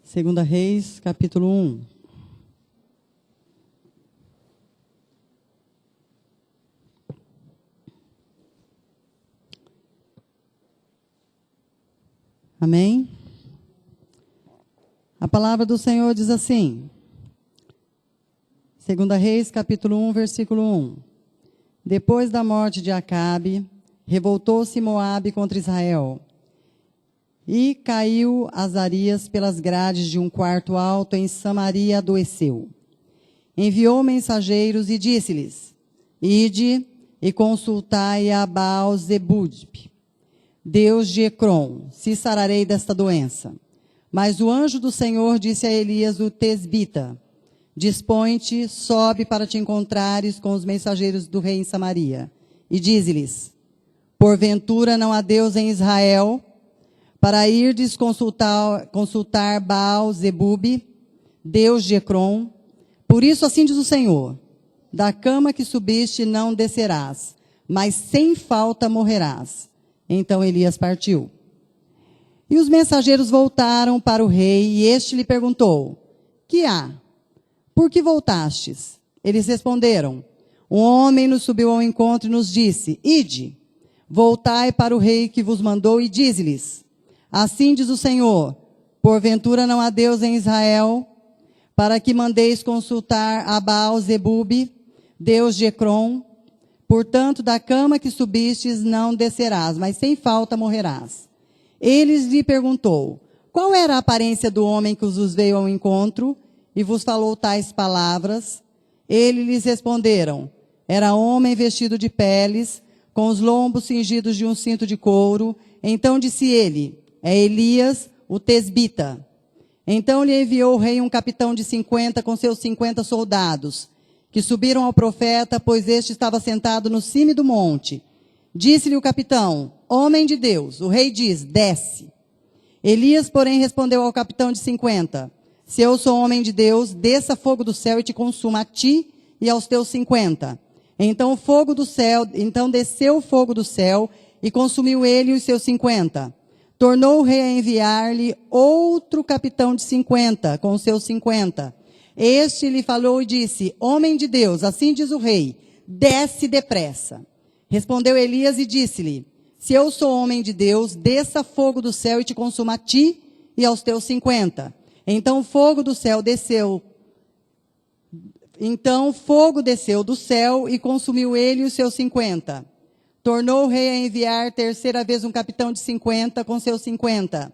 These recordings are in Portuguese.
Segunda Reis, capítulo 1. Amém? A palavra do Senhor diz assim, Segunda Reis, capítulo 1, versículo 1. Depois da morte de Acabe, revoltou-se Moabe contra Israel, e caiu Azarias pelas grades de um quarto alto em Samaria e adoeceu. Enviou mensageiros e disse-lhes, ide e consultai a Baal-zebub, Deus de Ecrom, se sararei desta doença. Mas o anjo do Senhor disse a Elias o tesbita, dispõe-te, sobe para te encontrares com os mensageiros do rei em Samaria. E dize-lhes, porventura não há Deus em Israel, para irdes consultar Baal-zebub, Deus de Ecrom. Por isso assim diz o Senhor, da cama que subiste não descerás, mas sem falta morrerás. Então Elias partiu. E os mensageiros voltaram para o rei, e este lhe perguntou, que há? Por que voltastes? Eles responderam, um homem nos subiu ao encontro e nos disse, ide, voltai para o rei que vos mandou e dize-lhes, assim diz o Senhor, porventura não há Deus em Israel, para que mandeis consultar a Baal-zebub, Deus de Ecrom. Portanto, da cama que subistes não descerás, mas sem falta morrerás. Eles lhe perguntou, qual era a aparência do homem que vos veio ao encontro e vos falou tais palavras? Eles lhes responderam, era homem vestido de peles, com os lombos cingidos de um cinto de couro. Então disse ele, é Elias, o tesbita. Então lhe enviou o rei um capitão de 50 com seus 50 soldados, que subiram ao profeta, pois este estava sentado no cime do monte. Disse-lhe o capitão, homem de Deus, o rei diz, desce. Elias, porém, respondeu ao capitão de 50, se eu sou homem de Deus, desça fogo do céu e te consuma a ti e aos teus 50. Então desceu o fogo do céu e consumiu ele e os seus 50. Tornou o rei a enviar-lhe outro capitão de 50, com os seus 50. Este lhe falou e disse, homem de Deus, assim diz o rei, desce depressa. Respondeu Elias e disse-lhe, se eu sou homem de Deus, desça fogo do céu e te consuma a ti e aos teus 50. Então fogo desceu do céu e consumiu ele e os seus 50. Tornou o rei a enviar terceira vez um capitão de 50 com seus 50.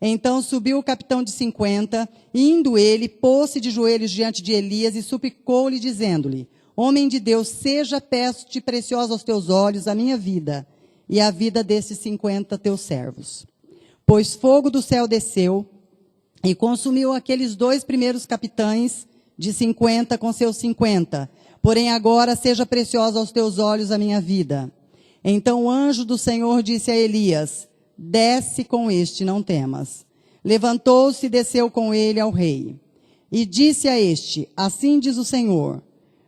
Então subiu o capitão de 50, indo ele, pôs-se de joelhos diante de Elias e suplicou-lhe, dizendo-lhe, homem de Deus, seja, peço-te, preciosa aos teus olhos a minha vida e a vida desses 50 teus servos. Pois fogo do céu desceu e consumiu aqueles 2 primeiros capitães de 50 com seus 50. Porém agora seja preciosa aos teus olhos a minha vida. Então o anjo do Senhor disse a Elias, desce com este, não temas. Levantou-se e desceu com ele ao rei. E disse a este, assim diz o Senhor,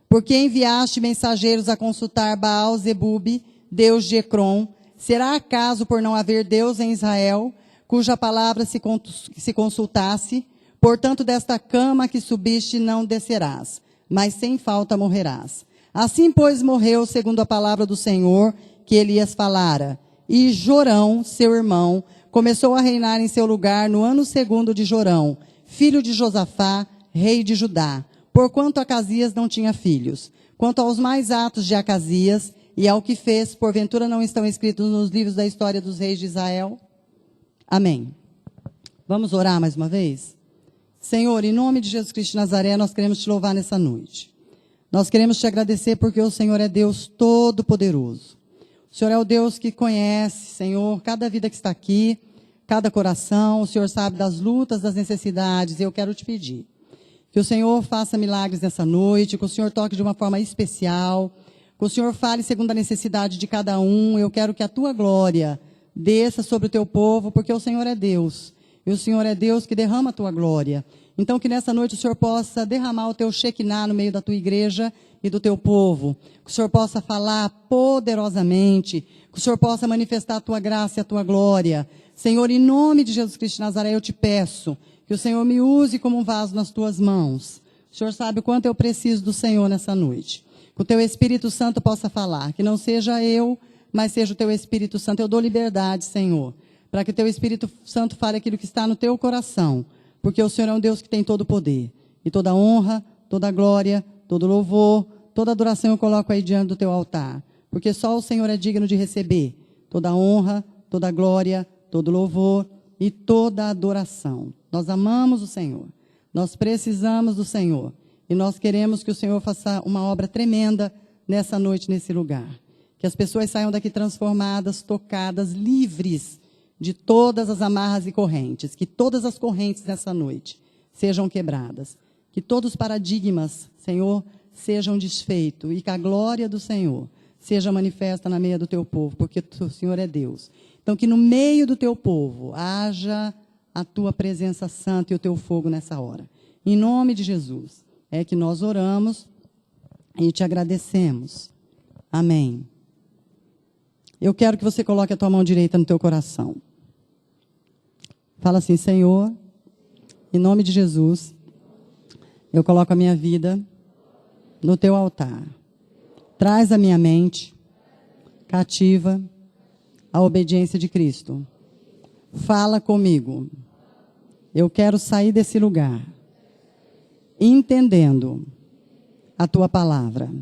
porque enviaste mensageiros a consultar Baal-zebub, Deus de Ecrom, será acaso por não haver Deus em Israel, cuja palavra se consultasse? Portanto, desta cama que subiste não descerás, mas sem falta morrerás. Assim, pois, morreu, segundo a palavra do Senhor, que Elias falara. E Jorão, seu irmão, começou a reinar em seu lugar no ano 2º de Jorão, filho de Josafá, rei de Judá, porquanto Acasias não tinha filhos. Quanto aos mais atos de Acasias e ao que fez, porventura não estão escritos nos livros da história dos reis de Israel? Amém. Vamos orar mais uma vez? Senhor, em nome de Jesus Cristo de Nazaré, nós queremos te louvar nessa noite. Nós queremos te agradecer porque o Senhor é Deus Todo-Poderoso. O Senhor é o Deus que conhece, Senhor, cada vida que está aqui, cada coração. O Senhor sabe das lutas, das necessidades. E eu quero te pedir que o Senhor faça milagres nessa noite, que o Senhor toque de uma forma especial, que Que o Senhor fale segundo a necessidade de cada um. Eu quero que a tua glória desça sobre o teu povo, porque o Senhor é Deus. E o Senhor é Deus que derrama a tua glória. Então, que nessa noite o Senhor possa derramar o teu Shekinah no meio da tua igreja e do teu povo. Que o Senhor possa falar poderosamente. Que o Senhor possa manifestar a tua graça e a tua glória. Senhor, em nome de Jesus Cristo de Nazaré, eu te peço que o Senhor me use como um vaso nas tuas mãos. O Senhor sabe o quanto eu preciso do Senhor nessa noite. Que o teu Espírito Santo possa falar. Que não seja eu, mas seja o teu Espírito Santo. Eu dou liberdade, Senhor, para que o teu Espírito Santo fale aquilo que está no teu coração. Porque o Senhor é um Deus que tem todo o poder. E toda honra, toda glória, todo louvor, toda adoração eu coloco aí diante do teu altar. Porque só o Senhor é digno de receber toda honra, toda glória, todo louvor e toda adoração. Nós amamos o Senhor. Nós precisamos do Senhor. E nós queremos que o Senhor faça uma obra tremenda nessa noite, nesse lugar. Que as pessoas saiam daqui transformadas, tocadas, livres de todas as amarras e correntes. Que todas as correntes nessa noite sejam quebradas. Que todos os paradigmas, Senhor, sejam desfeitos. E que a glória do Senhor seja manifesta na meia do teu povo. Porque o Senhor é Deus. Então, que no meio do teu povo haja a tua presença santa e o teu fogo nessa hora. Em nome de Jesus, é que nós oramos e te agradecemos. Amém. Eu quero que você coloque a tua mão direita no teu coração. Fala assim: Senhor, em nome de Jesus, eu coloco a minha vida no teu altar. Traz a minha mente cativa à obediência de Cristo. Fala comigo. Eu quero sair desse lugar entendendo a tua palavra.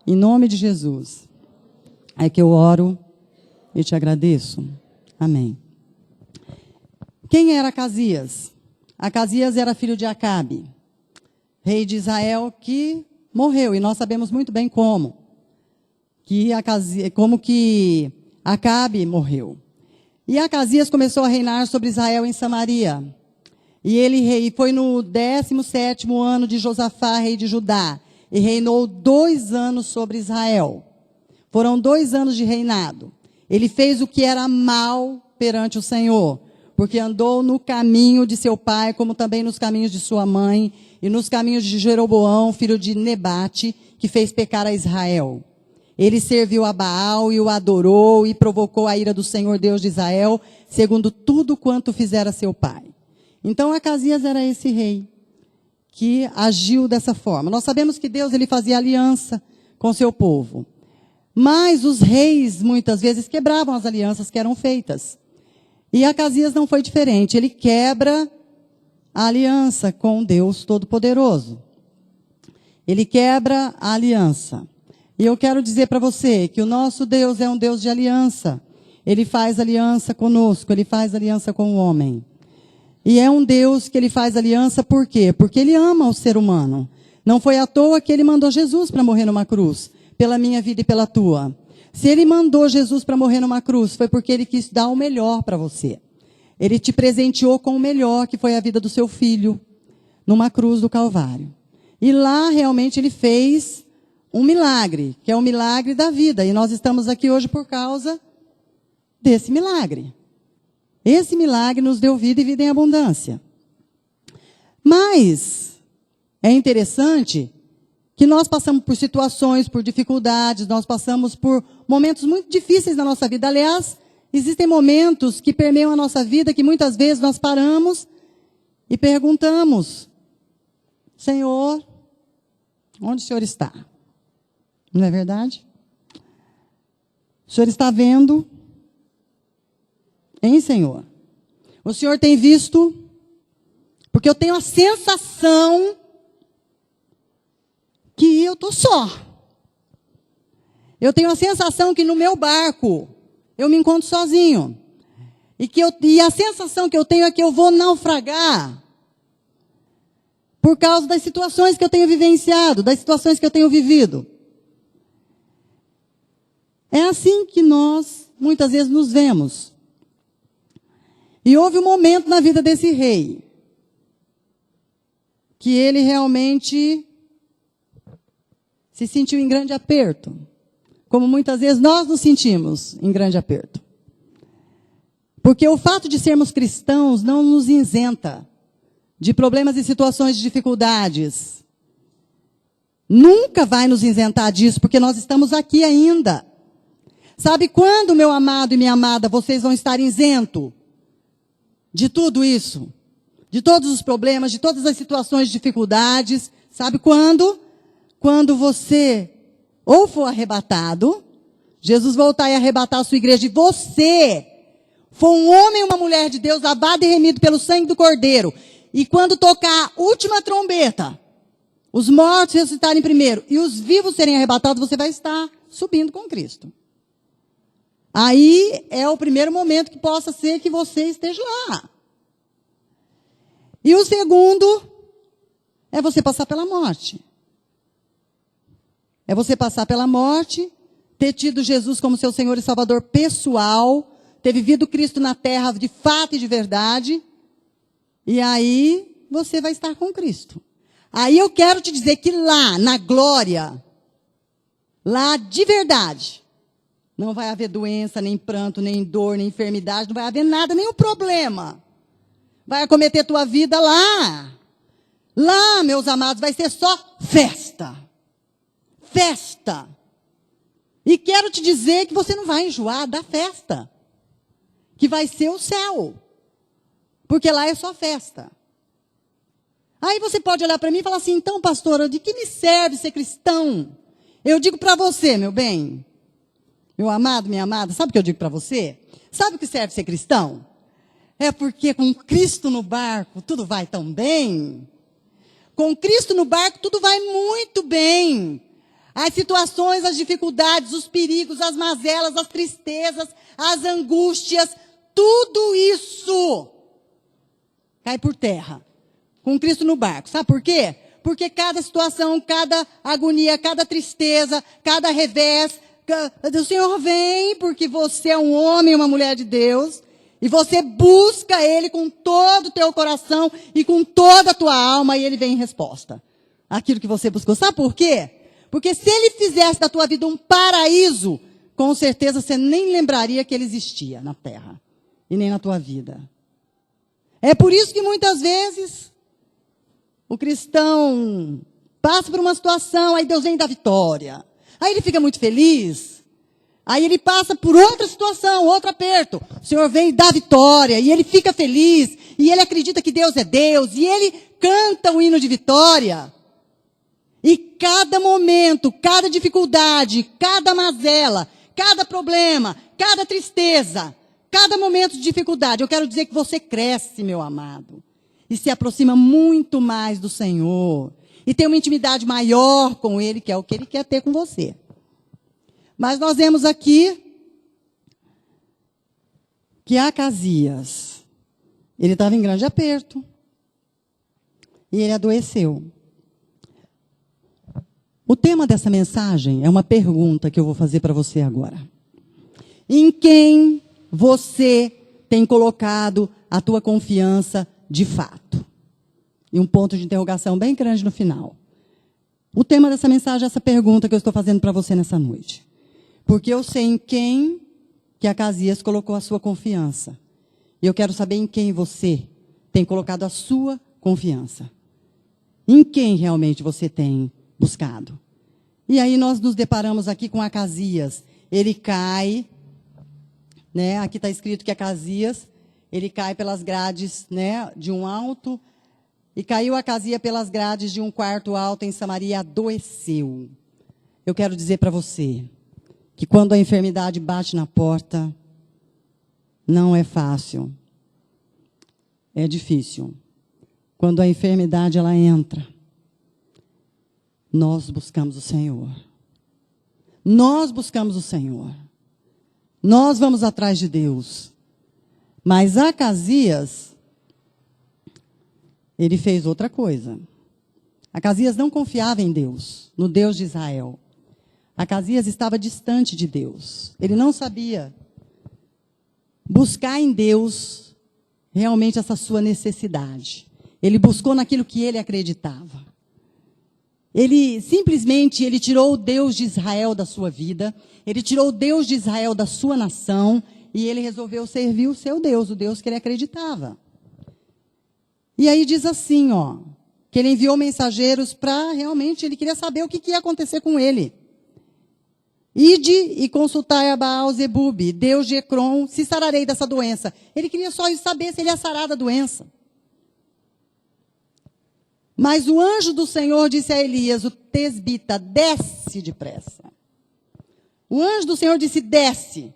Em nome de Jesus, é que eu oro e te agradeço. Amém. Quem era Acasias? Acasias era filho de Acabe, rei de Israel, que morreu, e nós sabemos muito bem como. Como que Acabe morreu. E Acasias começou a reinar sobre Israel em Samaria. E ele foi no 17º ano de Josafá, rei de Judá. E reinou 2 anos sobre Israel. Foram 2 anos de reinado. Ele fez o que era mal perante o Senhor, porque andou no caminho de seu pai, como também nos caminhos de sua mãe, e nos caminhos de Jeroboão, filho de Nebate, que fez pecar a Israel. Ele serviu a Baal e o adorou, e provocou a ira do Senhor Deus de Israel, segundo tudo quanto fizera seu pai. Então, Acasias era esse rei que agiu dessa forma. Nós sabemos que Deus ele fazia aliança com seu povo. Mas os reis, muitas vezes, quebravam as alianças que eram feitas. E Acasias não foi diferente. Ele quebra a aliança com Deus Todo-Poderoso. Ele quebra a aliança. E eu quero dizer para você que o nosso Deus é um Deus de aliança. Ele faz aliança conosco, ele faz aliança com o homem. E é um Deus que ele faz aliança por quê? Porque ele ama o ser humano. Não foi à toa que ele mandou Jesus para morrer numa cruz, pela minha vida e pela tua. Se ele mandou Jesus para morrer numa cruz, foi porque ele quis dar o melhor para você. Ele te presenteou com o melhor, que foi a vida do seu filho, numa cruz do Calvário. E lá realmente ele fez um milagre, que é o milagre da vida. E nós estamos aqui hoje por causa desse milagre. Esse milagre nos deu vida e vida em abundância. Mas é interessante que nós passamos por situações, por dificuldades, nós passamos por momentos muito difíceis na nossa vida. Aliás, existem momentos que permeiam a nossa vida que muitas vezes nós paramos e perguntamos: Senhor, onde o Senhor está? Não é verdade? O Senhor está vendo? Hein, Senhor? O Senhor tem visto? Porque eu tenho a sensação que eu estou só. Eu tenho a sensação que no meu barco eu me encontro sozinho. E a sensação que eu tenho é que eu vou naufragar por causa das situações que eu tenho vivenciado, das situações que eu tenho vivido. É assim que nós, muitas vezes, nos vemos. E houve um momento na vida desse rei que ele realmente se sentiu em grande aperto. como muitas vezes nós nos sentimos em grande aperto. Porque o fato de sermos cristãos não nos isenta de problemas e situações de dificuldades. Nunca vai nos isentar disso, porque nós estamos aqui ainda. Sabe quando, meu amado e minha amada, vocês vão estar isento de tudo isso? De todos os problemas, de todas as situações de dificuldades. Sabe quando? Quando você ou for arrebatado, Jesus voltar e arrebatar a sua igreja, e você for um homem e uma mulher de Deus, lavado e remido pelo sangue do Cordeiro, e quando tocar a última trombeta, os mortos ressuscitarem primeiro, e os vivos serem arrebatados, você vai estar subindo com Cristo. Aí é o primeiro momento que possa ser que você esteja lá. E o segundo é você passar pela morte. É você passar pela morte, ter tido Jesus como seu Senhor e Salvador pessoal, ter vivido Cristo na terra de fato e de verdade, e aí você vai estar com Cristo. Aí eu quero te dizer que lá, na glória, lá de verdade, não vai haver doença, nem pranto, nem dor, nem enfermidade, não vai haver nada, nenhum problema. Vai acometer tua vida lá. Lá, meus amados, vai ser só festa. Festa. E quero te dizer que você não vai enjoar da festa. Que vai ser o céu. Porque lá é só festa. Aí você pode olhar para mim e falar assim, então, pastora, de que me serve ser cristão? Eu digo para você, meu bem, meu amado, minha amada, sabe o que eu digo para você? Sabe o que serve ser cristão? É porque com Cristo no barco tudo vai tão bem. Com Cristo no barco tudo vai muito bem. As situações, as dificuldades, os perigos, as mazelas, as tristezas, as angústias, tudo isso cai por terra. Com Cristo no barco. Sabe por quê? Porque cada situação, cada agonia, cada tristeza, cada revés, o Senhor vem porque você é um homem, uma mulher de Deus, e você busca Ele com todo o teu coração e com toda a tua alma, e Ele vem em resposta àquilo que você buscou. Sabe por quê? Porque se Ele fizesse da tua vida um paraíso, com certeza você nem lembraria que Ele existia na terra, e nem na tua vida. É por isso que muitas vezes o cristão passa por uma situação, aí Deus vem dar vitória. Aí ele fica muito feliz. Aí ele passa por outra situação, outro aperto. O Senhor vem e dá vitória. E ele fica feliz. E ele acredita que Deus é Deus. E ele canta o hino de vitória. E cada momento, cada dificuldade, cada mazela, cada problema, cada tristeza, cada momento de dificuldade, eu quero dizer que você cresce, meu amado. E se aproxima muito mais do Senhor. E tem uma intimidade maior com Ele, que é o que Ele quer ter com você. Mas nós vemos aqui que Acasias, ele estava em grande aperto. E ele adoeceu. O tema dessa mensagem é uma pergunta que eu vou fazer para você agora. Em quem você tem colocado a tua confiança de fato? E um ponto de interrogação bem grande no final. O tema dessa mensagem é essa pergunta que eu estou fazendo para você nessa noite. Porque eu sei em quem que Acasias colocou a sua confiança. E eu quero saber em quem você tem colocado a sua confiança. Em quem realmente você tem buscado. E aí nós nos deparamos aqui com Acasias. Ele cai, né? Aqui está escrito que Acasias, ele cai pelas grades, né, de um alto. E caiu Acasias pelas grades de um quarto alto em Samaria e adoeceu. Eu quero dizer para você que quando a enfermidade bate na porta, não é fácil. É difícil. Quando a enfermidade ela entra, nós buscamos o Senhor. Nós buscamos o Senhor. Nós vamos atrás de Deus. Mas Acasias, ele fez outra coisa. Acasias não confiava em Deus, no Deus de Israel. Acasias estava distante de Deus. Ele não sabia buscar em Deus realmente essa sua necessidade. Ele buscou naquilo que ele acreditava. Ele simplesmente tirou o Deus de Israel da sua vida, ele tirou o Deus de Israel da sua nação, e ele resolveu servir o seu Deus, o Deus que ele acreditava. E aí diz assim, que ele enviou mensageiros para realmente, ele queria saber o que ia acontecer com ele. Ide e consultai a Baal-zebub, Deus de Ecrom, se sararei dessa doença. Ele queria só saber se ele ia sarar da doença. Mas o anjo do Senhor disse a Elias, o tesbita, desce depressa. O anjo do Senhor disse, desce.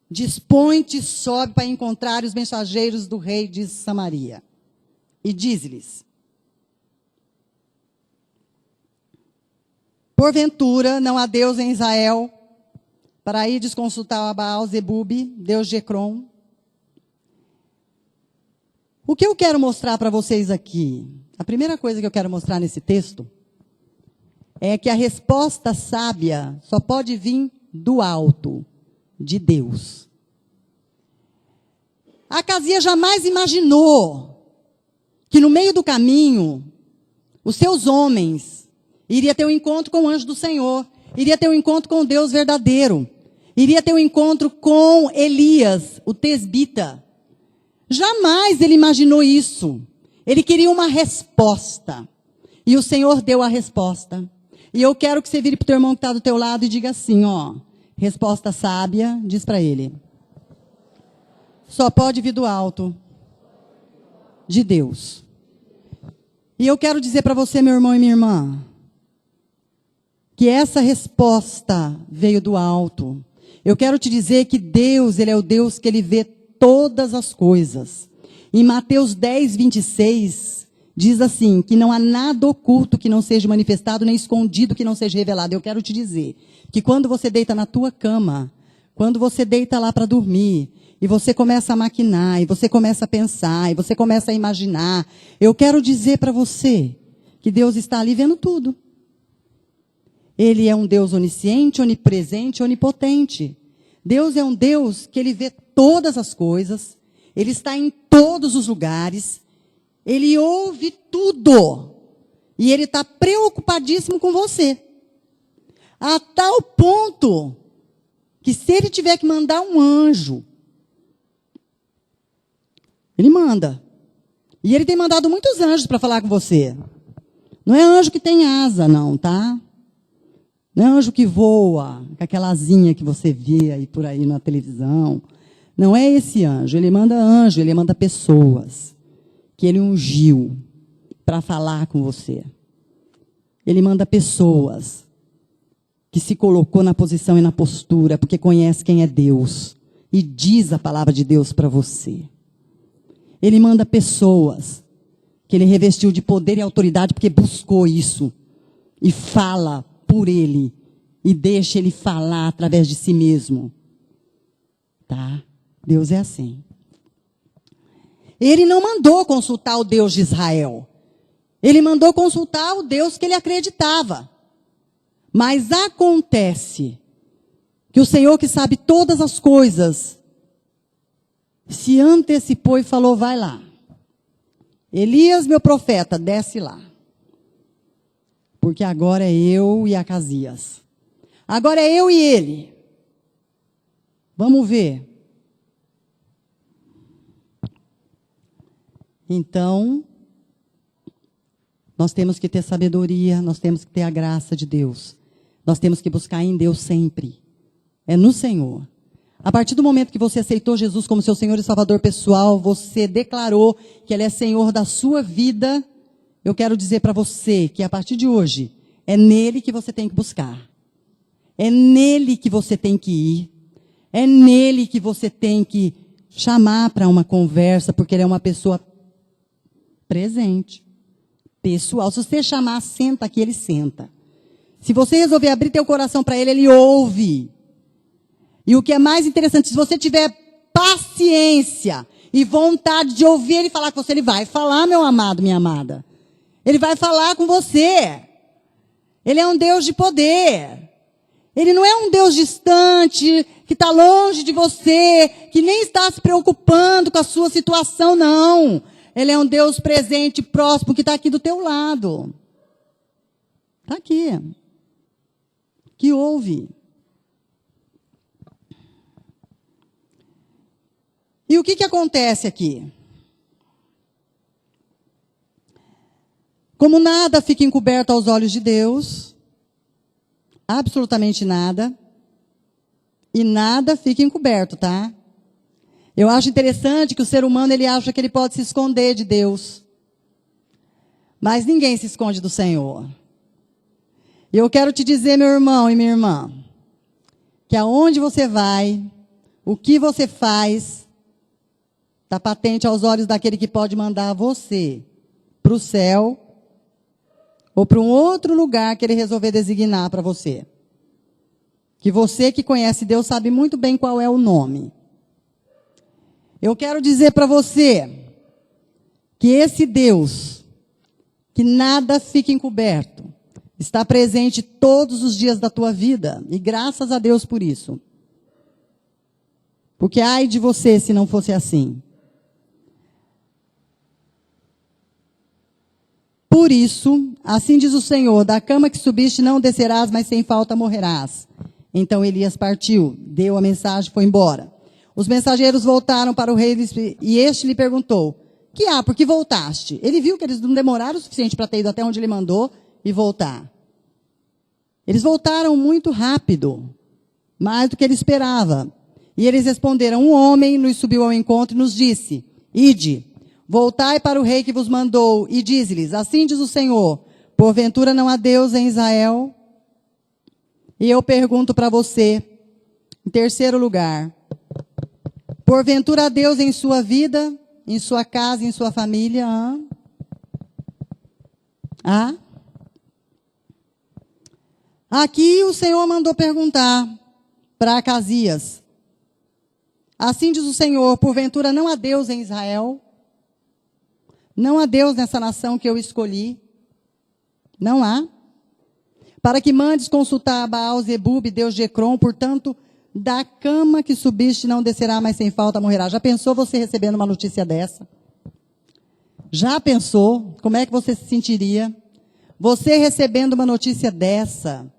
Dispõe-te, sobe para encontrar os mensageiros do rei de Samaria. E diz-lhes, porventura não há Deus em Israel, para ir consultar a Baal-zebub, Deus de Ecrom? O que eu quero mostrar para vocês aqui? A primeira coisa que eu quero mostrar nesse texto é que a resposta sábia só pode vir do alto, de Deus. Acasias jamais imaginou que no meio do caminho, os seus homens iria ter um encontro com o anjo do Senhor, iria ter um encontro com o Deus verdadeiro, iria ter um encontro com Elias, o tesbita. Jamais ele imaginou isso. Ele queria uma resposta. E o Senhor deu a resposta. E eu quero que você vire para o teu irmão que está do teu lado e diga assim, resposta sábia, diz para ele. Só pode vir do alto, de Deus. E eu quero dizer para você, meu irmão e minha irmã, que essa resposta veio do alto. Eu quero te dizer que Deus, Ele é o Deus que Ele vê todas as coisas. Em Mateus 10, 26, diz assim, que não há nada oculto que não seja manifestado, nem escondido que não seja revelado. Eu quero te dizer que quando você deita na tua cama, quando você deita lá para dormir, e você começa a maquinar, e você começa a pensar, e você começa a imaginar, eu quero dizer para você que Deus está ali vendo tudo. Ele é um Deus onisciente, onipresente, onipotente. Deus é um Deus que Ele vê todas as coisas, Ele está em todos os lugares, Ele ouve tudo. E Ele está preocupadíssimo com você. A tal ponto que se Ele tiver que mandar um anjo, Ele manda. E Ele tem mandado muitos anjos para falar com você. Não é anjo que tem asa, não, tá? Não é anjo que voa, com aquela asinha que você vê aí por aí na televisão. Não é esse anjo. Ele manda pessoas que Ele ungiu para falar com você. Ele manda pessoas que se colocou na posição e na postura, porque conhece quem é Deus e diz a palavra de Deus para você. Ele manda pessoas que Ele revestiu de poder e autoridade, porque buscou isso e fala por Ele e deixa Ele falar através de si mesmo. Tá? Deus é assim. Ele não mandou consultar o Deus de Israel. Ele mandou consultar o Deus que ele acreditava. Mas acontece que o Senhor, que sabe todas as coisas, se antecipou e falou, vai lá. Elias, meu profeta, desce lá. Porque agora é eu e Acasias. Agora é eu e ele. Vamos ver. Então, nós temos que ter sabedoria, nós temos que ter a graça de Deus. Nós temos que buscar em Deus sempre. É no Senhor. A partir do momento que você aceitou Jesus como seu Senhor e Salvador pessoal, você declarou que Ele é Senhor da sua vida, eu quero dizer para você que a partir de hoje, é nele que você tem que buscar. É nele que você tem que ir. É nele que você tem que chamar para uma conversa, porque Ele é uma pessoa presente, pessoal. Se você chamar, senta aqui, Ele senta. Se você resolver abrir teu coração para Ele, Ele ouve. E o que é mais interessante, se você tiver paciência e vontade de ouvir Ele falar com você, Ele vai falar, meu amado, minha amada. Ele vai falar com você. Ele é um Deus de poder. Ele não é um Deus distante, que está longe de você, que nem está se preocupando com a sua situação, não. Ele é um Deus presente, próximo, que está aqui do teu lado. Está aqui. Que ouve. E o que acontece aqui? Como nada fica encoberto aos olhos de Deus, absolutamente nada, e nada fica encoberto, tá? Eu acho interessante que o ser humano, ele acha que ele pode se esconder de Deus. Mas ninguém se esconde do Senhor. E eu quero te dizer, meu irmão e minha irmã, que aonde você vai, o que você faz, está patente aos olhos daquele que pode mandar você para o céu ou para um outro lugar que ele resolver designar para você. Que você que conhece Deus sabe muito bem qual é o nome. Eu quero dizer para você que esse Deus, que nada fica encoberto, está presente todos os dias da tua vida. E graças a Deus por isso. Porque ai de você se não fosse assim. Por isso, assim diz o Senhor, da cama que subiste não descerás, mas sem falta morrerás. Então Elias partiu, deu a mensagem e foi embora. Os mensageiros voltaram para o rei e este lhe perguntou, que há, por que voltaste? Ele viu que eles não demoraram o suficiente para ter ido até onde ele mandou e voltar. Eles voltaram muito rápido, mais do que ele esperava. E eles responderam, um homem nos subiu ao encontro e nos disse, ide, voltai para o rei que vos mandou e diz-lhes, assim diz o Senhor, porventura não há Deus em Israel? E eu pergunto para você, em terceiro lugar, porventura há Deus em sua vida, em sua casa, em sua família? Há? Aqui o Senhor mandou perguntar para Acasias, assim diz o Senhor, porventura não há Deus em Israel? Não há Deus nessa nação que eu escolhi? Não há? Para que mandes consultar Baal Zebub, Deus de Ecrom, portanto, da cama que subiste não descerá, mas sem falta morrerá. Já pensou você recebendo uma notícia dessa? Já pensou? Como é que você se sentiria? Você recebendo uma notícia dessa,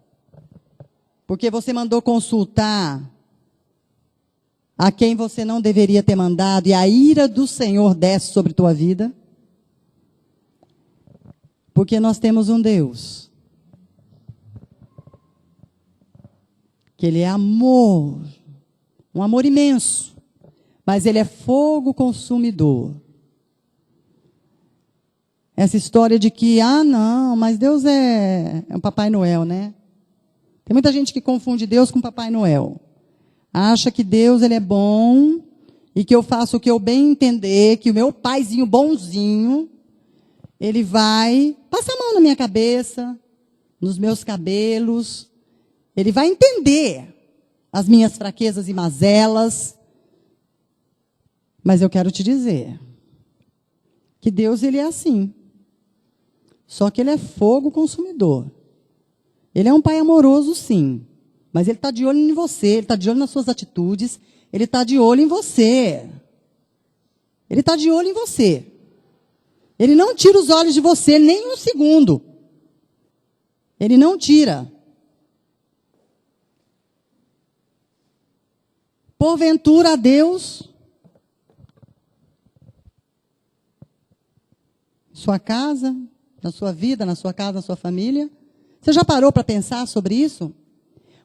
porque você mandou consultar a quem você não deveria ter mandado, e a ira do Senhor desce sobre tua vida? Porque nós temos um Deus, que Ele é amor, um amor imenso, mas Ele é fogo consumidor. Essa história de que, não, mas Deus é um Papai Noel, né? Tem muita gente que confunde Deus com Papai Noel. Acha que Deus, Ele é bom, e que eu faço o que eu bem entender, que o meu paizinho bonzinho, Ele vai passar a mão na minha cabeça, nos meus cabelos, Ele vai entender as minhas fraquezas e mazelas. Mas eu quero te dizer que Deus, Ele é assim. Só que Ele é fogo consumidor. Ele é um Pai amoroso, sim. Mas Ele está de olho em você, Ele está de olho nas suas atitudes, Ele está de olho em você. Ele está de olho em você. Ele não tira os olhos de você nem um segundo. Ele não tira. Porventura, Deus, sua casa, na sua vida, na sua casa, na sua família. Você já parou para pensar sobre isso?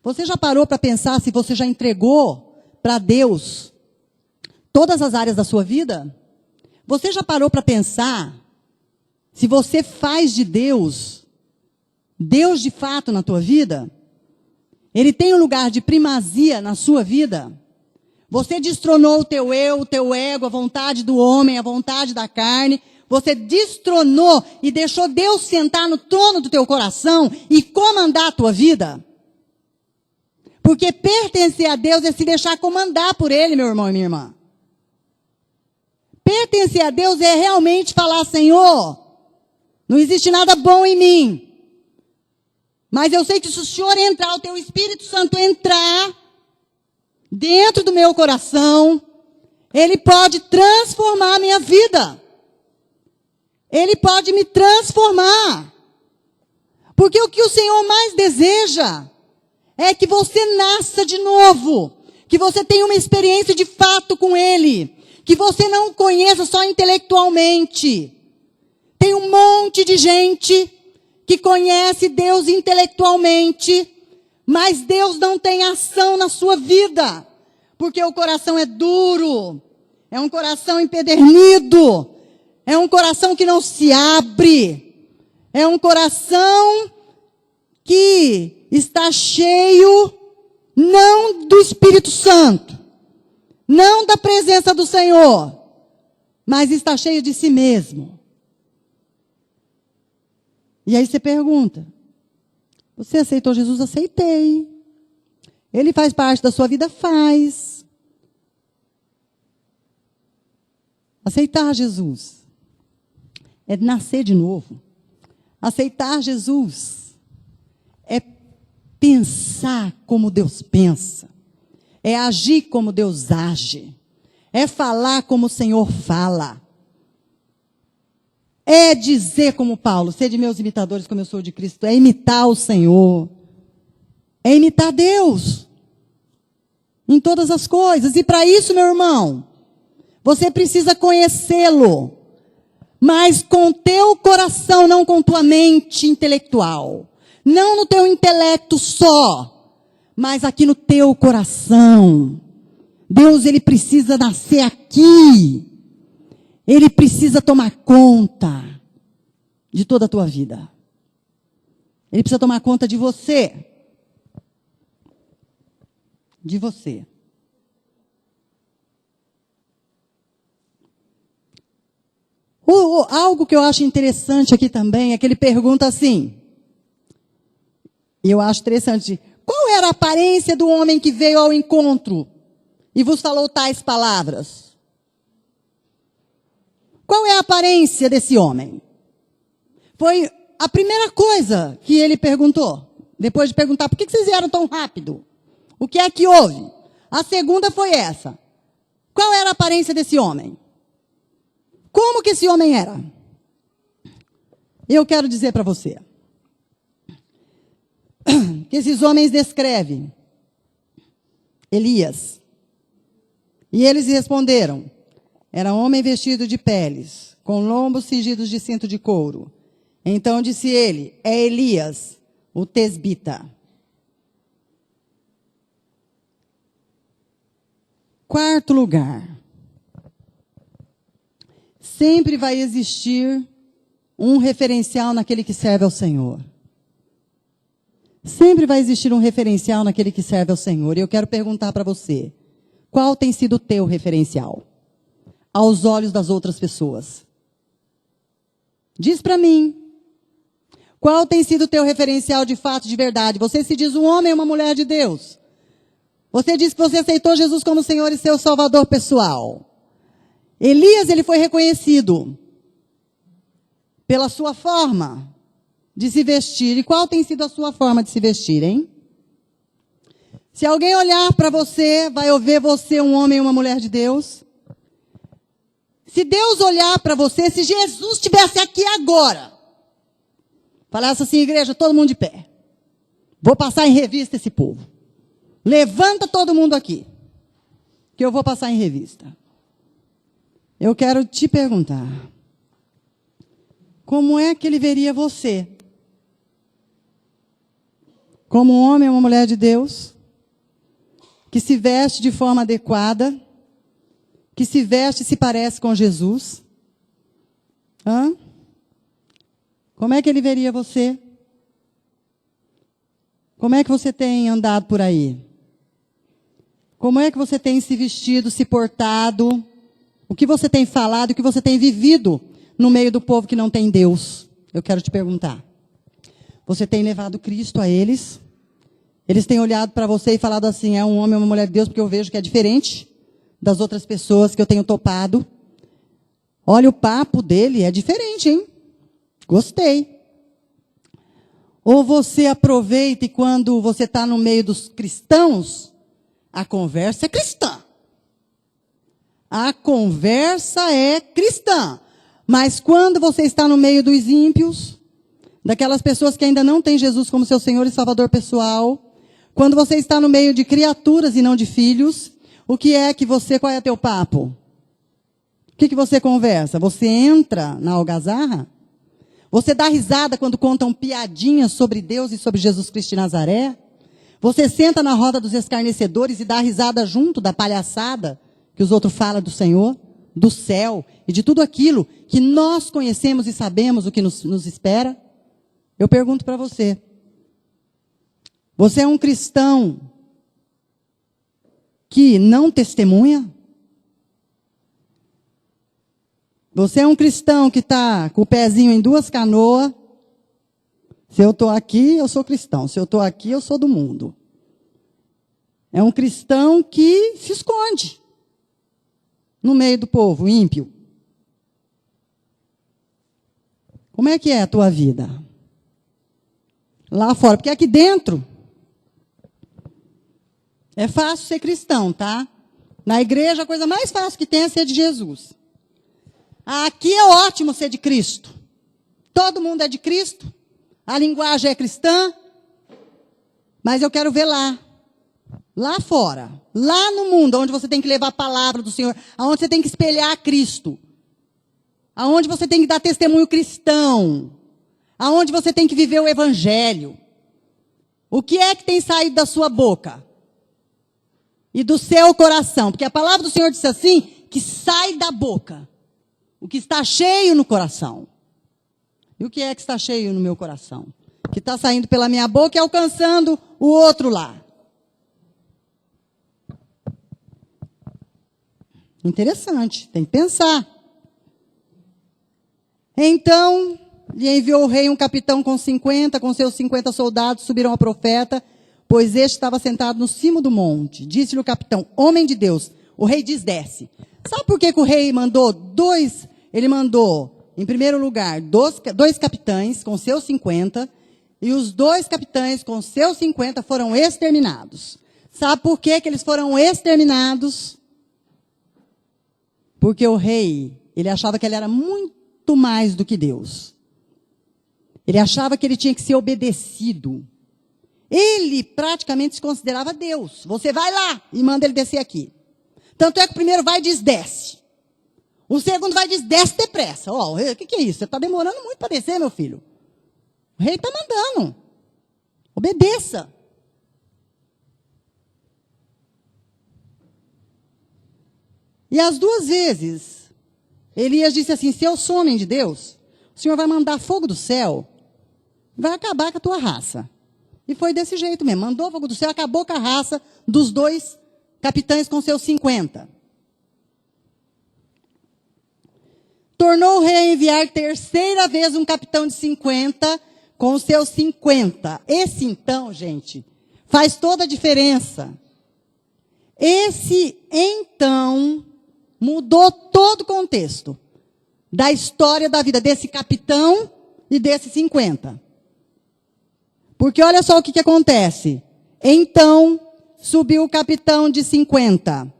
Você já parou para pensar se você já entregou para Deus todas as áreas da sua vida? Você já parou para pensar se você faz de Deus, Deus de fato na tua vida? Ele tem um lugar de primazia na sua vida? Você destronou o teu eu, o teu ego, a vontade do homem, a vontade da carne. Você destronou e deixou Deus sentar no trono do teu coração e comandar a tua vida? Porque pertencer a Deus é se deixar comandar por Ele, meu irmão e minha irmã. Pertencer a Deus é realmente falar, Senhor, não existe nada bom em mim. Mas eu sei que se o Senhor entrar, o teu Espírito Santo entrar dentro do meu coração, Ele pode transformar a minha vida. Ele pode me transformar. Porque o que o Senhor mais deseja é que você nasça de novo, que você tenha uma experiência de fato com Ele, que você não o conheça só intelectualmente. Tem um monte de gente que conhece Deus intelectualmente, mas Deus não tem ação na sua vida, porque o coração é duro, é um coração empedernido, é um coração que não se abre, é um coração que está cheio não do Espírito Santo, não da presença do Senhor, mas está cheio de si mesmo. E aí você pergunta, você aceitou Jesus? Aceitei. Ele faz parte da sua vida? Faz. Aceitar Jesus é nascer de novo. Aceitar Jesus é pensar como Deus pensa. É agir como Deus age. É falar como o Senhor fala. É dizer como Paulo, sede meus imitadores como eu sou de Cristo. É imitar o Senhor. É imitar Deus. Em todas as coisas. E para isso, meu irmão, você precisa conhecê-lo. Mas com teu coração, não com tua mente intelectual. Não no teu intelecto só, mas aqui no teu coração. Deus, ele precisa nascer aqui. Ele precisa tomar conta de toda a tua vida. Ele precisa tomar conta de você. De você. Algo que eu acho interessante aqui também é que ele pergunta assim, e eu acho interessante, qual era a aparência do homem que veio ao encontro e vos falou tais palavras? Qual é a aparência desse homem? Foi a primeira coisa que ele perguntou, depois de perguntar, por que vocês vieram tão rápido? O que é que houve? A segunda foi essa, qual era a aparência desse homem? Como que esse homem era? Eu quero dizer para você que esses homens descrevem Elias. E eles responderam, era homem vestido de peles, com lombos cingidos de cinto de couro. Então disse ele, é Elias, o tesbita. Quarto lugar. Sempre vai existir um referencial naquele que serve ao Senhor. Sempre vai existir um referencial naquele que serve ao Senhor. E eu quero perguntar para você, qual tem sido o teu referencial? Aos olhos das outras pessoas. Diz para mim, qual tem sido o teu referencial de fato, de verdade? Você se diz um homem ou uma mulher de Deus? Você diz que você aceitou Jesus como Senhor e seu Salvador pessoal. Elias, ele foi reconhecido pela sua forma de se vestir. E qual tem sido a sua forma de se vestir, hein? Se alguém olhar para você, vai ver você um homem ou uma mulher de Deus? Se Deus olhar para você, se Jesus estivesse aqui agora, falasse assim, igreja, todo mundo de pé. Vou passar em revista esse povo. Levanta todo mundo aqui, que eu vou passar em revista. Eu quero te perguntar, como é que ele veria você? Como um homem ou uma mulher de Deus, que se veste de forma adequada, que se veste e se parece com Jesus? Hã? Como é que ele veria você? Como é que você tem andado por aí? Como é que você tem se vestido, se portado? O que você tem falado, o que você tem vivido no meio do povo que não tem Deus? Eu quero te perguntar. Você tem levado Cristo a eles? Eles têm olhado para você e falado assim, é um homem ou uma mulher de Deus, porque eu vejo que é diferente das outras pessoas que eu tenho topado. Olha, o papo dele é diferente, hein? Gostei. Ou você aproveita e quando você está no meio dos cristãos, a conversa é cristã. A conversa é cristã. Mas quando você está no meio dos ímpios, daquelas pessoas que ainda não têm Jesus como seu Senhor e Salvador pessoal, quando você está no meio de criaturas e não de filhos, qual é teu papo? O que você conversa? Você entra na algazarra? Você dá risada quando contam piadinhas sobre Deus e sobre Jesus Cristo de Nazaré? Você senta na roda dos escarnecedores e dá risada junto da palhaçada que os outros falam do Senhor, do céu e de tudo aquilo que nós conhecemos e sabemos o que nos espera? Eu pergunto para você. Você é um cristão que não testemunha? Você é um cristão que está com o pezinho em duas canoas? Se eu estou aqui, eu sou cristão. Se eu estou aqui, eu sou do mundo. É um cristão que se esconde no meio do povo ímpio. Como é que é a tua vida? Lá fora. Porque aqui dentro é fácil ser cristão, tá? Na igreja, a coisa mais fácil que tem é ser de Jesus. Aqui é ótimo ser de Cristo. Todo mundo é de Cristo. A linguagem é cristã. Mas eu quero ver lá. Lá fora. Lá no mundo, onde você tem que levar a palavra do Senhor. Onde você tem que espelhar Cristo. Onde você tem que dar testemunho cristão. Onde você tem que viver o evangelho. O que é que tem saído da sua boca? E do seu coração. Porque a palavra do Senhor disse assim, que sai da boca. O que está cheio no coração. E o que é que está cheio no meu coração? Que está saindo pela minha boca e alcançando o outro lá. Interessante, tem que pensar. Então, lhe enviou o rei um capitão com seus 50 soldados, subiram ao profeta, pois este estava sentado no cimo do monte. Disse-lhe o capitão, homem de Deus, o rei diz, desce. Sabe por que o rei mandou dois? Ele mandou, em primeiro lugar, dois capitães com seus 50, e os dois capitães com seus 50 foram exterminados. Sabe por que eles foram exterminados? Porque o rei, ele achava que ele era muito mais do que Deus. Ele achava que ele tinha que ser obedecido. Ele praticamente se considerava Deus. Você vai lá e manda ele descer aqui. Tanto é que o primeiro vai e diz, desce. O segundo vai e diz, desce depressa. Ó, o que é isso? Você está demorando muito para descer, meu filho. O rei está mandando. Obedeça. E as duas vezes, Elias disse assim, se eu sou homem de Deus, o Senhor vai mandar fogo do céu, vai acabar com a tua raça. E foi desse jeito mesmo, mandou fogo do céu, acabou com a raça dos dois capitães com seus 50. Tornou o rei a enviar terceira vez um capitão de 50 com os seus 50. Esse então, gente, faz toda a diferença. Esse então mudou todo o contexto da história da vida desse capitão e desses 50. Porque olha só o que acontece. Então subiu o capitão de 50.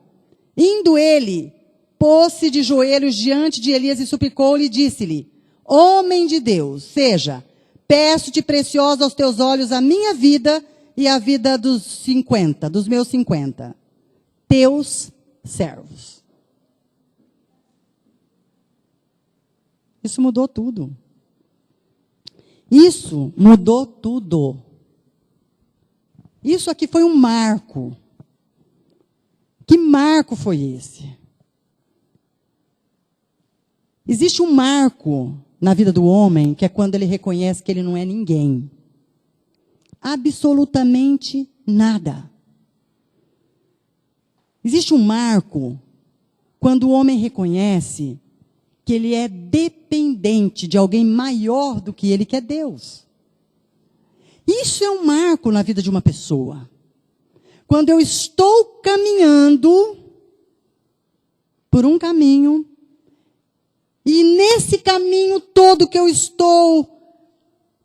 Indo ele, pôs-se de joelhos diante de Elias e suplicou-lhe e disse-lhe, homem de Deus, seja, peço-te preciosa aos teus olhos a minha vida e a vida dos meus 50, teus servos. Isso mudou tudo. Isso mudou tudo. Isso aqui foi um marco. Que marco foi esse? Existe um marco na vida do homem, que é quando ele reconhece que ele não é ninguém. Absolutamente nada. Existe um marco quando o homem reconhece que ele é dependente de alguém maior do que ele, que é Deus. Isso é um marco na vida de uma pessoa. Quando eu estou caminhando por um caminho, e nesse caminho todo que eu estou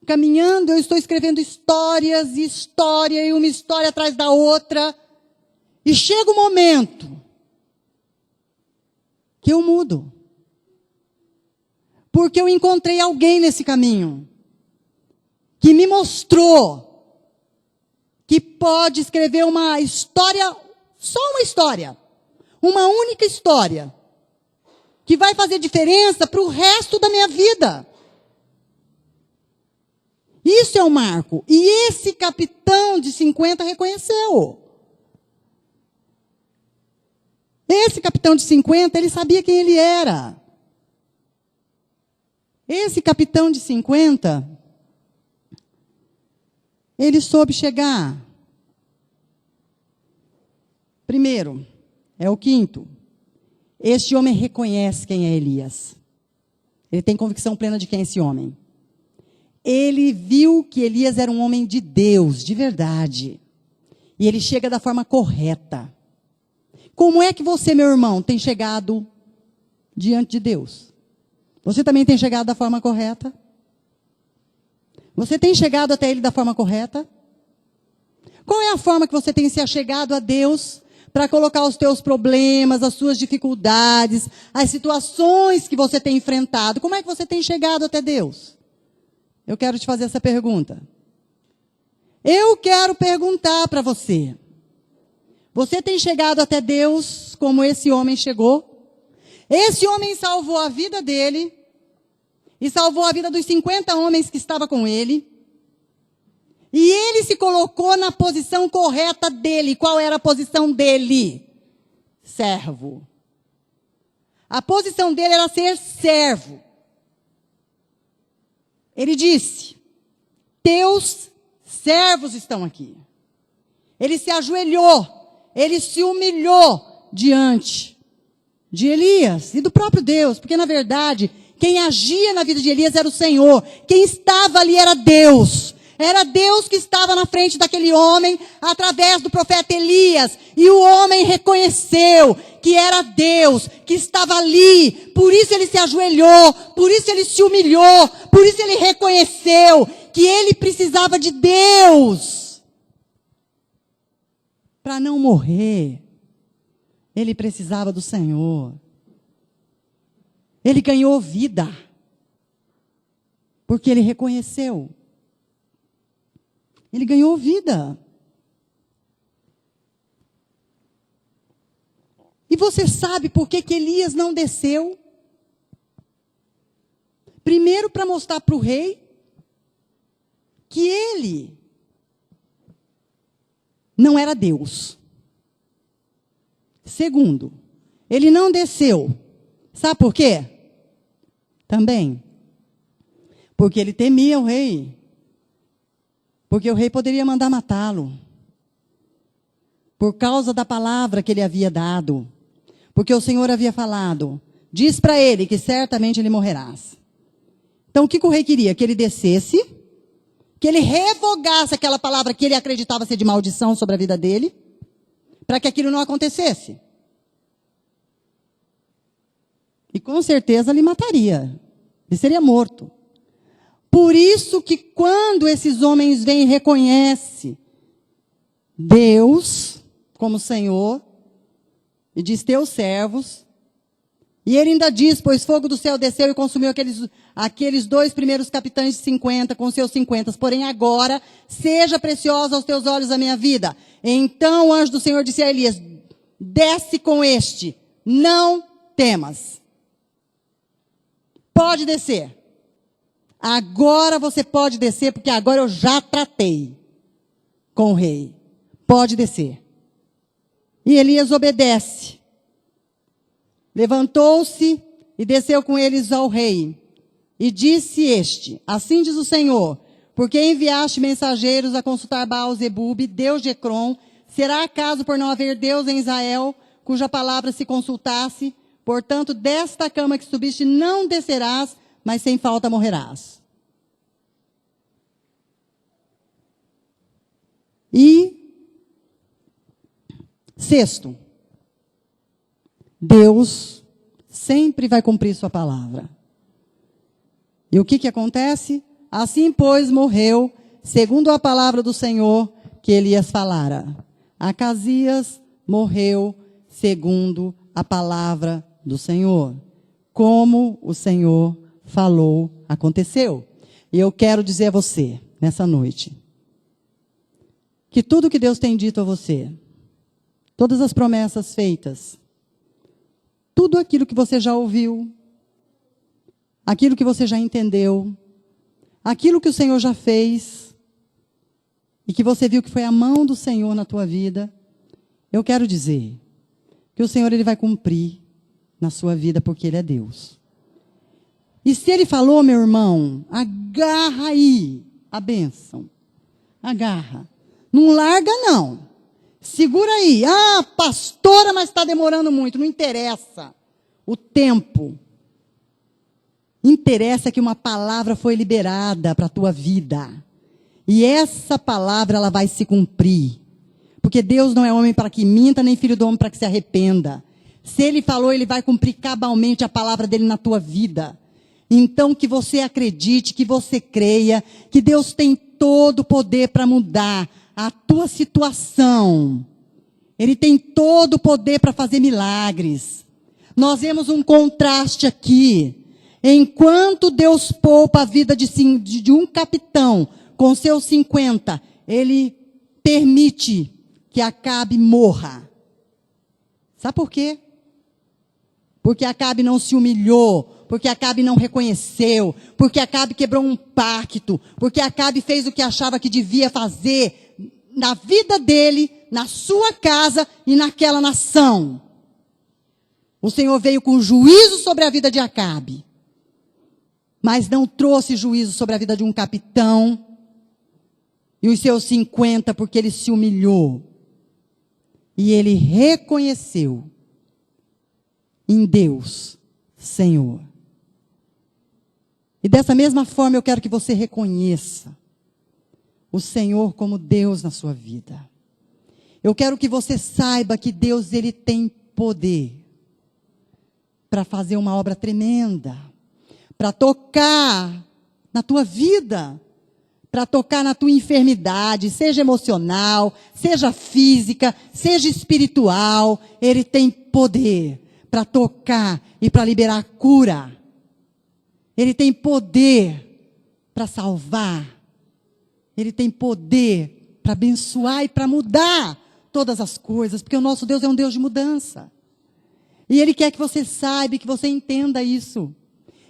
caminhando, eu estou escrevendo histórias e história, e uma história atrás da outra, e chega um momento que eu mudo. Porque eu encontrei alguém nesse caminho. que me mostrou que pode escrever uma história, só uma história, uma única história, que vai fazer diferença para o resto da minha vida. Isso é um marco. E esse capitão de 50 reconheceu. Esse capitão de 50, ele sabia quem ele era. Esse capitão de 50, ele soube chegar. Primeiro, é o quinto. Este homem reconhece quem é Elias. Ele tem convicção plena de quem é esse homem. Ele viu que Elias era um homem de Deus, de verdade. E ele chega da forma correta. Como é que você, meu irmão, tem chegado diante de Deus? Você também tem chegado da forma correta? Você tem chegado até Ele da forma correta? Qual é a forma que você tem se achegado a Deus para colocar os teus problemas, as suas dificuldades, as situações que você tem enfrentado? Como é que você tem chegado até Deus? Eu quero te fazer essa pergunta. Eu quero perguntar para você. Você tem chegado até Deus como esse homem chegou? Esse homem salvou a vida dele e salvou a vida dos 50 homens que estavam com ele. E ele se colocou na posição correta dele. Qual era a posição dele? Servo. A posição dele era ser servo. Ele disse: teus servos estão aqui. Ele se ajoelhou, ele se humilhou diante de Elias e do próprio Deus, porque na verdade, quem agia na vida de Elias era o Senhor, quem estava ali era Deus. Era Deus que estava na frente daquele homem, através do profeta Elias. E o homem reconheceu que era Deus, que estava ali. Por isso ele se ajoelhou, por isso ele se humilhou, por isso ele reconheceu que ele precisava de Deus. Para não morrer, ele precisava do Senhor. Ele ganhou vida, porque ele reconheceu. Ele ganhou vida. E você sabe por que Elias não desceu? Primeiro, para mostrar para o rei que ele não era Deus. Segundo, ele não desceu. Sabe por quê? Também. Porque ele temia o rei. Porque o rei poderia mandar matá-lo. Por causa da palavra que ele havia dado. Porque o Senhor havia falado: diz para ele que certamente ele morrerás. Então o que o rei queria? Que ele descesse, que ele revogasse aquela palavra que ele acreditava ser de maldição sobre a vida dele, para que aquilo não acontecesse. E com certeza ele mataria. Ele seria morto. Por isso que quando esses homens vêm e reconhecem Deus como Senhor, e diz teus servos, e ele ainda diz: pois fogo do céu desceu e consumiu aqueles 2 primeiros capitães de 50 com seus 50, porém agora seja preciosa aos teus olhos a minha vida. Então o anjo do Senhor disse a Elias: desce com este, não temas. Pode descer. Agora você pode descer, porque agora eu já tratei com o rei. Pode descer. E Elias obedece. Levantou-se e desceu com eles ao rei. E disse este: assim diz o Senhor, porque enviaste mensageiros a consultar Baal-zebub, Deus de Ecrom, será acaso por não haver Deus em Israel, cuja palavra se consultasse? Portanto, desta cama que subiste não descerás, mas sem falta morrerás. E, sexto, Deus sempre vai cumprir sua palavra. E o que acontece? Assim, pois, morreu, segundo a palavra do Senhor que Elias falara. Acasias morreu segundo a palavra do Senhor. Como o Senhor falou, aconteceu. E eu quero dizer a você, nessa noite, que tudo que Deus tem dito a você, todas as promessas feitas, tudo aquilo que você já ouviu, aquilo que você já entendeu, aquilo que o Senhor já fez, e que você viu que foi a mão do Senhor na tua vida, eu quero dizer que o Senhor ele vai cumprir na sua vida, porque Ele é Deus. E se Ele falou, meu irmão, agarra aí a bênção. Agarra. Não larga, não. Segura aí. Ah, pastora, mas está demorando muito. Não interessa o tempo. Interessa que uma palavra foi liberada para a tua vida. E essa palavra, ela vai se cumprir. Porque Deus não é homem para que minta, nem filho do homem para que se arrependa. Se Ele falou, Ele vai cumprir cabalmente a palavra dEle na tua vida. Então, que você acredite, que você creia, que Deus tem todo o poder para mudar a tua situação. Ele tem todo o poder para fazer milagres. Nós vemos um contraste aqui. Enquanto Deus poupa a vida de um capitão com seus 50, Ele permite que Acabe morra. Sabe por quê? Porque Acabe não se humilhou, porque Acabe não reconheceu, porque Acabe quebrou um pacto, porque Acabe fez o que achava que devia fazer na vida dele, na sua casa e naquela nação. O Senhor veio com juízo sobre a vida de Acabe, mas não trouxe juízo sobre a vida de um capitão e os seus 50, porque ele se humilhou. E ele reconheceu em Deus, Senhor. E dessa mesma forma eu quero que você reconheça o Senhor como Deus na sua vida. Eu quero que você saiba que Deus, Ele tem poder para fazer uma obra tremenda, para tocar na tua vida, para tocar na tua enfermidade, seja emocional, seja física, seja espiritual. Ele tem poder para tocar e para liberar cura. Ele tem poder para salvar. Ele tem poder para abençoar e para mudar todas as coisas, porque o nosso Deus é um Deus de mudança. E Ele quer que você saiba, que você entenda isso.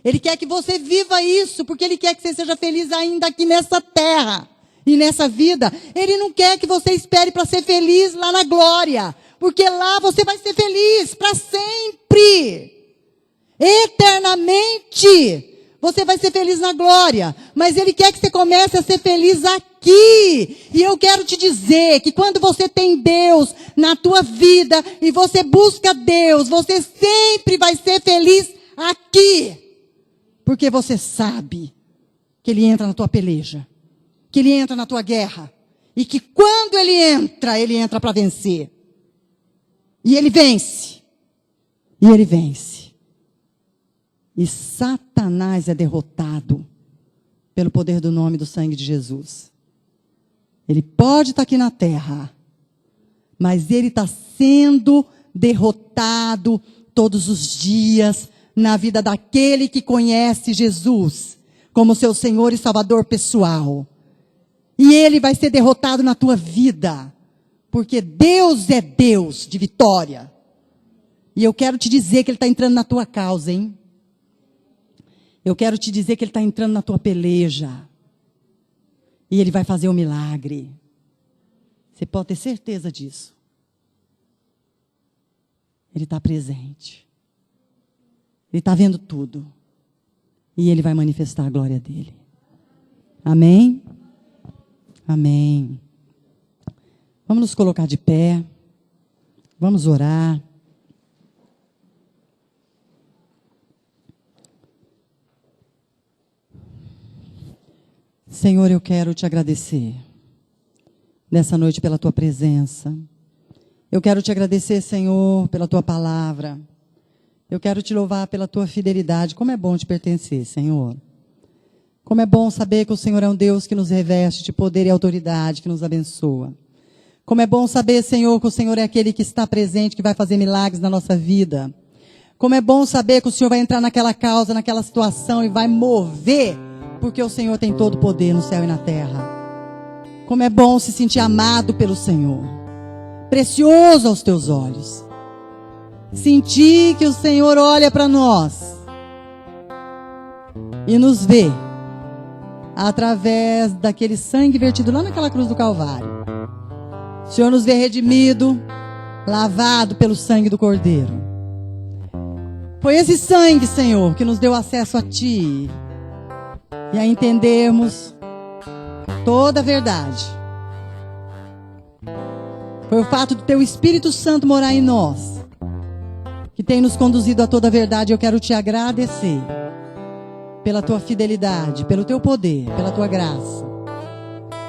Ele quer que você viva isso, porque Ele quer que você seja feliz ainda aqui nessa terra e nessa vida. Ele não quer que você espere para ser feliz lá na glória, porque lá você vai ser feliz para sempre, eternamente. Você vai ser feliz na glória, mas Ele quer que você comece a ser feliz aqui. E eu quero te dizer que quando você tem Deus na tua vida e você busca Deus, você sempre vai ser feliz aqui. Porque você sabe que Ele entra na tua peleja, que Ele entra na tua guerra. E que quando Ele entra para vencer. E Ele vence. E Ele vence. E Satanás é derrotado pelo poder do nome e do sangue de Jesus. Ele pode estar aqui na terra, mas ele está sendo derrotado todos os dias na vida daquele que conhece Jesus como seu Senhor e Salvador pessoal. E ele vai ser derrotado na tua vida, porque Deus é Deus de vitória. E eu quero te dizer que Ele está entrando na tua causa, hein? Eu quero te dizer que Ele está entrando na tua peleja. E Ele vai fazer um milagre. Você pode ter certeza disso. Ele está presente. Ele está vendo tudo. E Ele vai manifestar a glória dEle. Amém? Amém. Vamos nos colocar de pé. Vamos orar. Senhor, eu quero te agradecer nessa noite pela tua presença. Eu quero te agradecer, Senhor, pela tua palavra. Eu quero te louvar pela tua fidelidade. Como é bom te pertencer, Senhor. Como é bom saber que o Senhor é um Deus que nos reveste de poder e autoridade, que nos abençoa. Como é bom saber, Senhor, que o Senhor é aquele que está presente, que vai fazer milagres na nossa vida. Como é bom saber que o Senhor vai entrar naquela causa, naquela situação e vai mover porque o Senhor tem todo o poder no céu e na terra. Como é bom se sentir amado pelo Senhor, precioso aos teus olhos. Sentir que o Senhor olha para nós e nos vê através daquele sangue vertido lá naquela cruz do Calvário. O Senhor nos vê redimido, lavado pelo sangue do Cordeiro. Foi esse sangue, Senhor, que nos deu acesso a Ti e a entendermos toda a verdade. Foi o fato do Teu Espírito Santo morar em nós que tem nos conduzido a toda a verdade. Eu quero Te agradecer pela Tua fidelidade, pelo Teu poder, pela Tua graça,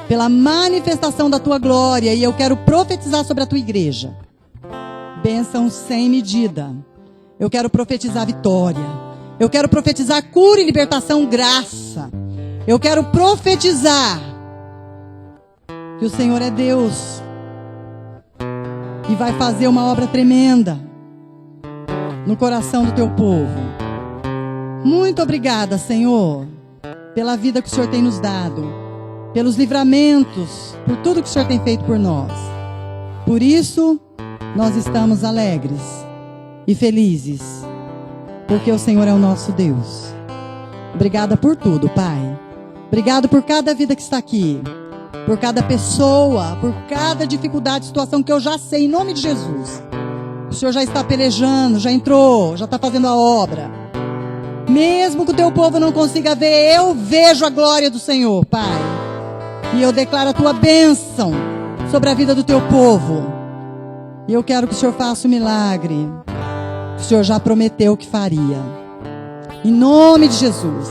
pela manifestação da Tua glória. E eu quero profetizar sobre a Tua igreja bênção sem medida. Eu quero profetizar vitória. Eu quero profetizar cura e libertação, graça. Eu quero profetizar que o Senhor é Deus e vai fazer uma obra tremenda no coração do Teu povo. Muito obrigada, Senhor, pela vida que o Senhor tem nos dado, pelos livramentos, por tudo que o Senhor tem feito por nós. Por isso, nós estamos alegres e felizes, porque o Senhor é o nosso Deus. Obrigada por tudo, Pai. Obrigado por cada vida que está aqui, por cada pessoa, por cada dificuldade, situação que eu já sei, em nome de Jesus. O Senhor já está pelejando, já entrou, já está fazendo a obra. Mesmo que o Teu povo não consiga ver, eu vejo a glória do Senhor, Pai. E eu declaro a Tua bênção sobre a vida do Teu povo. E eu quero que o Senhor faça um milagre que o Senhor já prometeu que faria. Em nome de Jesus,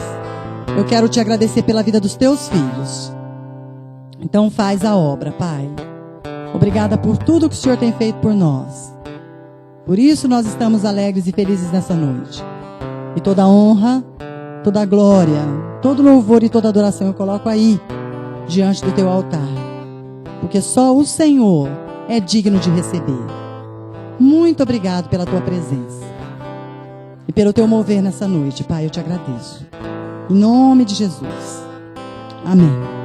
eu quero Te agradecer pela vida dos Teus filhos. Então faz a obra, Pai. Obrigada por tudo que o Senhor tem feito por nós. Por isso nós estamos alegres e felizes nessa noite. E toda honra, toda glória, todo louvor e toda adoração eu coloco aí, diante do Teu altar. Porque só o Senhor é digno de receber. Muito obrigado pela Tua presença e pelo Teu mover nessa noite, Pai. Eu Te agradeço. Em nome de Jesus. Amém.